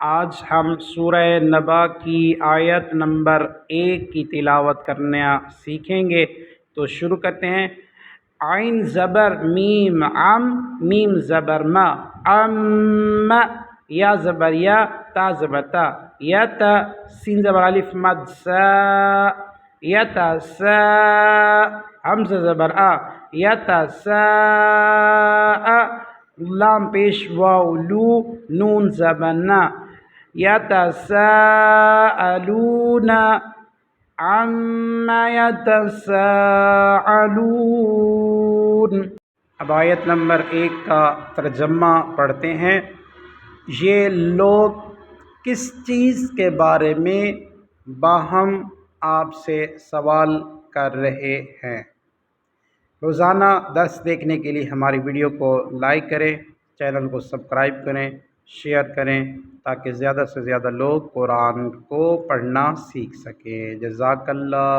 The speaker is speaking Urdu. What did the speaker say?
آج ہم سورہ نبا کی آیت نمبر 1 کی تلاوت کرنا سیکھیں گے، تو شروع کرتے ہیں۔ عین زبر میم عم، میم زبر ما، ام، یا زبر یا، تا زبر تا، یت، سین زبر الف مد سا، یتسا، حمزہ زبر آ، یتسا، لام پیش واو لو، نون زبر نا، یتساءلون عما یتساءلون۔ اب آیت نمبر 1 کا ترجمہ پڑھتے ہیں۔ یہ لوگ کس چیز کے بارے میں باہم آپ سے سوال کر رہے ہیں؟ روزانہ درس دیکھنے کے لیے ہماری ویڈیو کو لائک کریں، چینل کو سبسکرائب کریں، شیئر کریں تاکہ زیادہ سے زیادہ لوگ قرآن کو پڑھنا سیکھ سکیں۔ جزاک اللہ۔